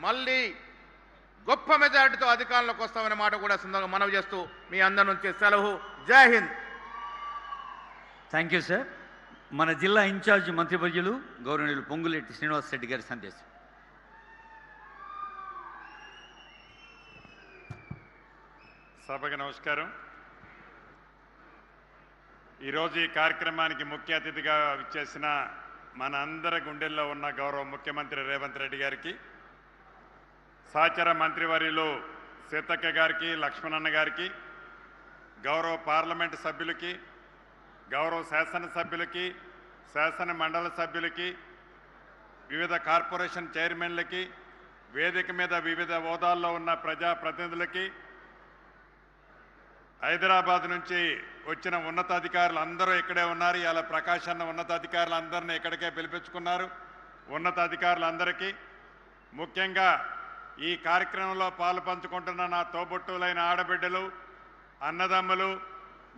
మళ్ళీ గొప్ప మెజారిటీతో అధికారంలోకి వస్తామనే మాట కూడా సందర్భంగా మనవి చేస్తూ మీ అందరి నుంచి సెలవు. జై హింద్. Thank you sir. మన జిల్లా ఇన్ఛార్జ్ మంత్రివర్యులు గౌరవనీయులు పొంగులేటి శ్రీనివాస్ రెడ్డి గారి సందేశం. సభకు నమస్కారం. ఈరోజు ఈ కార్యక్రమానికి ముఖ్య అతిథిగా విచ్చేసిన మన అందరి గుండెల్లో ఉన్న గౌరవ ముఖ్యమంత్రి రేవంత్ రెడ్డి గారికి, సహచర మంత్రివర్యులు సీతక్క గారికి, లక్ష్మణన్న గారికి, గౌరవ పార్లమెంటు సభ్యులకి, గౌరవ శాసనసభ్యులకి, శాసన మండలి సభ్యులకి, వివిధ కార్పొరేషన్ చైర్మన్లకి, వేదిక మీద వివిధ హోదాల్లో ఉన్న ప్రజాప్రతినిధులకి, హైదరాబాద్ నుంచి వచ్చిన ఉన్నతాధికారులు అందరూ ఇక్కడే ఉన్నారు. ఇలా ప్రకాష్ అన్న ఉన్నతాధికారులందరినీ ఇక్కడికే పిలిపించుకున్నారు. ఉన్నతాధికారులందరికీ, ముఖ్యంగా ఈ కార్యక్రమంలో పాలు పంచుకుంటున్న నా తోబుట్టులైన ఆడబిడ్డలు, అన్నదమ్ములు,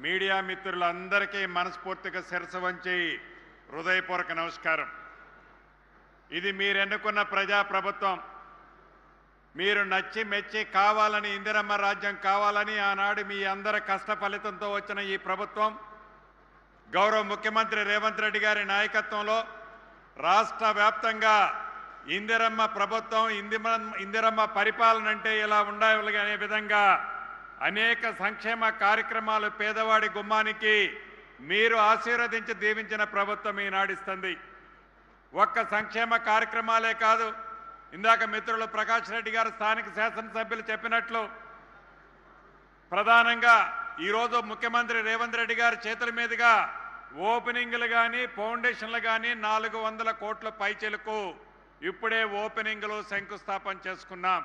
మీడియా మిత్రులందరికీ మనస్ఫూర్తిగా శిరస్సు వంచి హృదయపూర్వక నమస్కారం. ఇది మీరెన్నుకున్న ప్రజాప్రభుత్వం. మీరు నచ్చి మెచ్చి కావాలని, ఇందిరమ్మ రాజ్యం కావాలని ఆనాడు మీ అందరి కష్ట ఫలితంతో వచ్చిన ఈ ప్రభుత్వం గౌరవ ముఖ్యమంత్రి రేవంత్ రెడ్డి గారి నాయకత్వంలో రాష్ట్ర వ్యాప్తంగా ఇందిరమ్మ ప్రభుత్వం, ఇందిరమ్మ పరిపాలన అంటే ఇలా ఉండాలి అనే విధంగా అనేక సంక్షేమ కార్యక్రమాలు పేదవాడి గుమ్మానికి మీరు ఆశీర్వదించి దీవించిన ప్రభుత్వం ఈనాడిస్తుంది. ఒక్క సంక్షేమ కార్యక్రమాలే కాదు, ఇందాక మిత్రులు ప్రకాష్ రెడ్డి గారు స్థానిక శాసనసభ్యులు చెప్పినట్లు ప్రధానంగా ఈరోజు ముఖ్యమంత్రి రేవంత్ రెడ్డి గారి చేతుల మీదుగా ఓపెనింగ్లు కానీ ఫౌండేషన్లు కానీ 400 కోట్ల పైచిలకు ఇప్పుడే ఓపెనింగ్లు శంకుస్థాపన చేసుకున్నాం.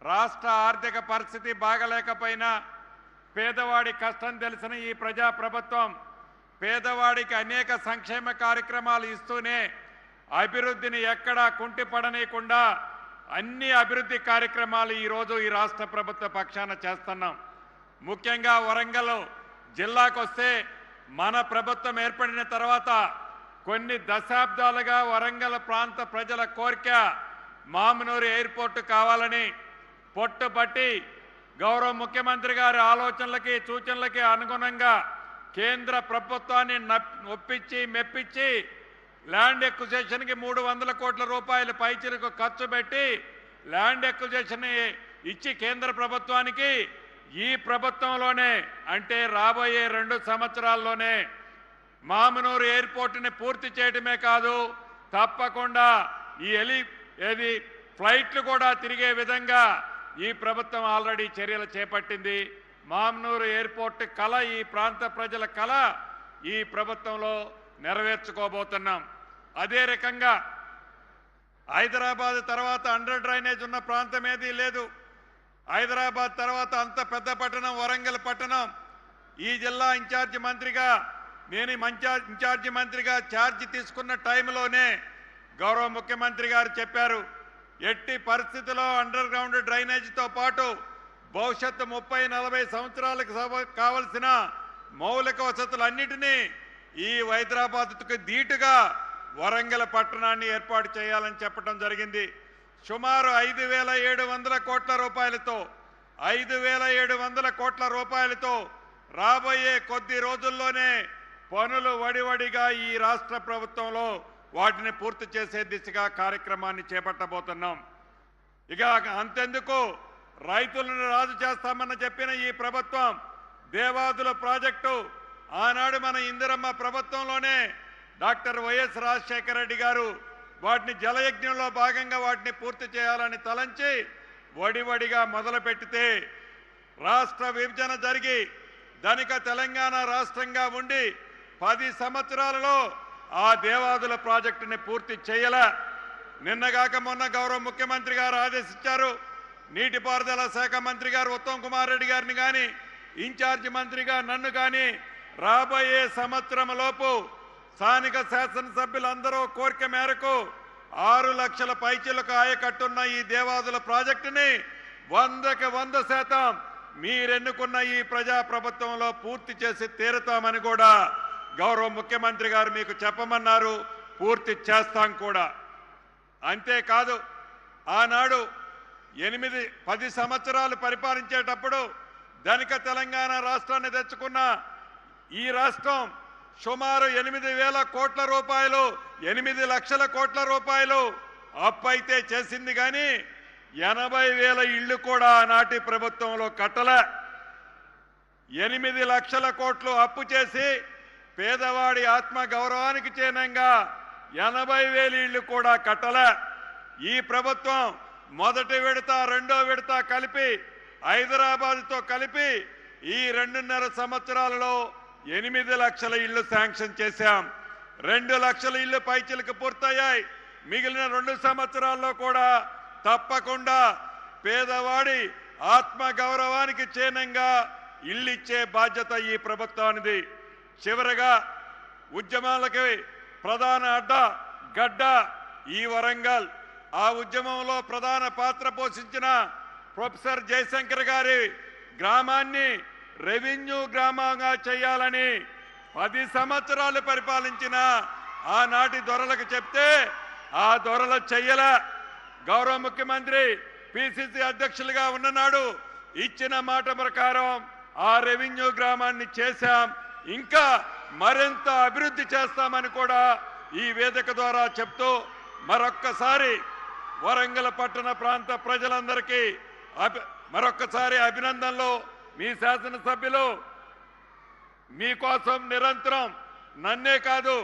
రాష్ట్ర ఆర్థిక పరిస్థితి బాగలేకపోయినా పేదవాడి కష్టం తెలిసిన ఈ ప్రజాప్రభుత్వం పేదవాడికి అనేక సంక్షేమ కార్యక్రమాలు ఇస్తూనే అభివృద్ధిని ఎక్కడా కుంటిపడనీయకుండా అన్ని అభివృద్ధి కార్యక్రమాలు ఈరోజు ఈ రాష్ట్ర ప్రభుత్వ పక్షాన చేస్తున్నాం. ముఖ్యంగా వరంగల్ జిల్లాకు వస్తే మన ప్రభుత్వం ఏర్పడిన తర్వాత కొన్ని దశాబ్దాలుగా వరంగల్ ప్రాంత ప్రజల కోరిక మామునూరు ఎయిర్పోర్టు కావాలని పొట్టుపట్టి గౌరవ ముఖ్యమంత్రి గారి ఆలోచనలకి సూచనలకి అనుగుణంగా కేంద్ర ప్రభుత్వాన్ని ఒప్పించి మెప్పించి ల్యాండ్ ఎక్విజిషన్కి 300 కోట్ల రూపాయల పైచిలకు ఖర్చు పెట్టి ల్యాండ్ ఎక్విజిషన్ ఇచ్చి కేంద్ర ప్రభుత్వానికి ఈ ప్రభుత్వంలోనే అంటే రాబోయే 2 సంవత్సరాల్లోనే మామునూరు ఎయిర్పోర్టుని పూర్తి చేయడమే కాదు, తప్పకుండా ఈ ఫ్లైట్లు కూడా తిరిగే విధంగా ఈ ప్రభుత్వం ఆల్రెడీ చర్యలు చేపట్టింది. మామునూరు ఎయిర్పోర్ట్ కళ, ఈ ప్రాంత ప్రజల కళ ఈ ప్రభుత్వంలో నెరవేర్చుకోబోతున్నాం. అదే రకంగా హైదరాబాద్ తర్వాత అండర్ డ్రైనేజ్ ఉన్న ప్రాంతం ఏదీ లేదు. హైదరాబాద్ తర్వాత అంత పెద్ద పట్టణం వరంగల్ పట్టణం. ఈ జిల్లా ఇన్ఛార్జి మంత్రిగా నేను ఇన్ఛార్జి మంత్రిగా ఛార్జ్ తీసుకున్న టైంలోనే గౌరవ ముఖ్యమంత్రి గారు చెప్పారు, ఎట్టి పరిస్థితుల్లో అండర్ గ్రౌండ్ డ్రైనేజీతో పాటు భవిష్యత్తు 30-40 సంవత్సరాలకు కావలసిన మౌలిక వసతులన్నిటినీ ఈ హైదరాబాద్కు ధీటుగా వరంగల్ పట్టణాన్ని ఏర్పాటు చేయాలని చెప్పడం జరిగింది. సుమారు 5,700 కోట్ల రూపాయలతో 5,700 కోట్ల రూపాయలతో రాబోయే కొద్ది రోజుల్లోనే పనులు వడివడిగా ఈ రాష్ట్ర ప్రభుత్వంలో వాటిని పూర్తి చేసే దిశగా కార్యక్రమాన్ని చేపట్టబోతున్నాం. ఇక అంతెందుకు, రైతులను రాజు చేస్తామని చెప్పిన ఈ ప్రభుత్వం దేవాదుల ప్రాజెక్టు ఆనాడు మన ఇందిరమ్మ ప్రభుత్వంలోనే డాక్టర్ వైఎస్ రాజశేఖర రెడ్డి గారు వాటిని జలయజ్ఞంలో భాగంగా వాటిని పూర్తి చేయాలని తలంచి వడివడిగా మొదలుపెట్టితే రాష్ట్ర విభజన జరిగి ధనిక తెలంగాణ రాష్ట్రంగా ఉండి 10 సంవత్సరాలలో ఆ దేవాదుల ప్రాజెక్టుని పూర్తి చేయలే. నిన్నగాక మొన్న గౌరవ ముఖ్యమంత్రి గారు ఆదేశించారు, నీటిపారుదల శాఖ మంత్రి గారు ఉత్తమ్ కుమార్ రెడ్డి గారిని కానీ ఇన్ఛార్జి మంత్రిగా నన్ను కానీ రాబోయే సంవత్సరం లోపు స్థానిక శాసనసభ్యులందరూ కోరిక మేరకు 6 లక్షల పైచిలకు ఆయకట్టున్న ఈ దేవాదుల ప్రాజెక్టుని 100కి 100% మీరెన్నుకున్న ఈ ప్రజాప్రభుత్వంలో పూర్తి చేసి తీరుతామని కూడా గౌరవ ముఖ్యమంత్రి గారు మీకు చెప్పమన్నారు. పూర్తి చేస్తాం కూడా. అంతేకాదు, ఆనాడు 10 సంవత్సరాలు పరిపాలించేటప్పుడు ధనిక తెలంగాణ రాష్ట్రాన్ని తెచ్చుకున్న ఈ రాష్ట్రం సుమారు 8,000 కోట్ల రూపాయలు 8 లక్షల కోట్ల రూపాయలు అప్పు అయితే చేసింది, కానీ 80,000 ఇళ్లు కూడా ఆనాటి ప్రభుత్వంలో కట్టలే. 8 లక్షల కోట్లు అప్పు చేసి పేదవాడి ఆత్మ గౌరవానికి చిహ్నంగా 80,000 ఇళ్లు కూడా కట్టలే. ఈ ప్రభుత్వం మొదటి విడత రెండో విడత కలిపి హైదరాబాద్తో కలిపి ఈ 2.5 సంవత్సరాలలో 8 లక్షల ఇళ్లు శాంక్షన్ చేశాం. 2 లక్షల ఇళ్లు పైచిలకు పూర్తయ్యాయి. మిగిలిన 2 సంవత్సరాల్లో కూడా తప్పకుండా పేదవాడి ఆత్మ గౌరవానికి చిహ్నంగా ఇల్లు ఇచ్చే బాధ్యత ఈ ప్రభుత్వానిది. చివరగా ఉద్యమాలకి ప్రధాన గడ్డ ఈ వరంగల్. ఆ ఉద్యమంలో ప్రధాన పాత్ర పోషించిన ప్రొఫెసర్ జయశంకర్ గారి గ్రామాన్ని రెవెన్యూ గ్రామంగా చేయాలని 10 సంవత్సరాలు పరిపాలించిన ఆనాటి దొరలకు చెప్తే ఆ దొరలు చెయ్యలే. గౌరవ ముఖ్యమంత్రి పిసిసి అధ్యక్షులుగా ఉన్ననాడు ఇచ్చిన మాట ప్రకారం ఆ రెవెన్యూ గ్రామాన్ని చేశాం. ఇంకా మరింత అభివృద్ధి చేస్తామని కూడా ఈ వేదిక ద్వారా చెప్తూ మరొక్కసారి వరంగల్ పట్టణ ప్రాంత ప్రజలందరికీ మరొక్కసారి అభినందనలు. మీ శాసనసభ్యులు మీకోసం నిరంతరం నన్నే కాదు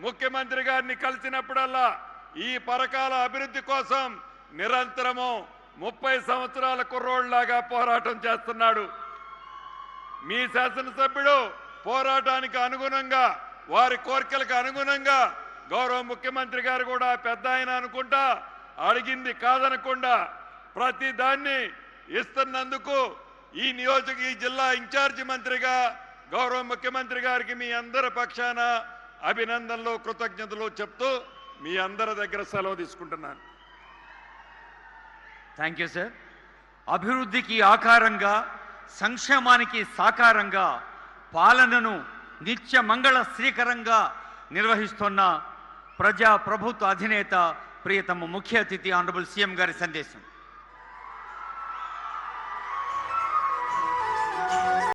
ముఖ్యమంత్రి గారిని కలిసినప్పుడల్లా ఈ పరకాల అభివృద్ధి కోసం నిరంతరము 30 సంవత్సరాల కుర్రోళ్లాగా పోరాటం చేస్తున్నాడు. మీ శాసనసభ్యుడు పోరాటానికి అనుగుణంగా వారి కోరికలకు అనుగుణంగా గౌరవ ముఖ్యమంత్రి గారు కూడా పెద్ద ఆయన అనుకుంటా అడిగింది కాదనకుండా ప్రతి దాన్ని ఇస్తున్నందుకు ఈ జిల్లా ఇన్ఛార్జి మంత్రిగా గౌరవ ముఖ్యమంత్రి గారికి మీ అందరి పక్షాన అభినందనలు కృతజ్ఞతలు చెప్తూ మీ అందరి దగ్గర సెలవు తీసుకుంటున్నాను. Thank you sir. అభివృద్ధికి ఆకారంగా సంక్షేమానికి సాకారంగా పాలనను నిత్య మంగళ శ్రీకరంగా నిర్వహిస్తున్న ప్రజా ప్రభుత్వ అధినేత ప్రియతమ ముఖ్య అతిథి ఆనరబుల్ సీఎం గారి సందేశం.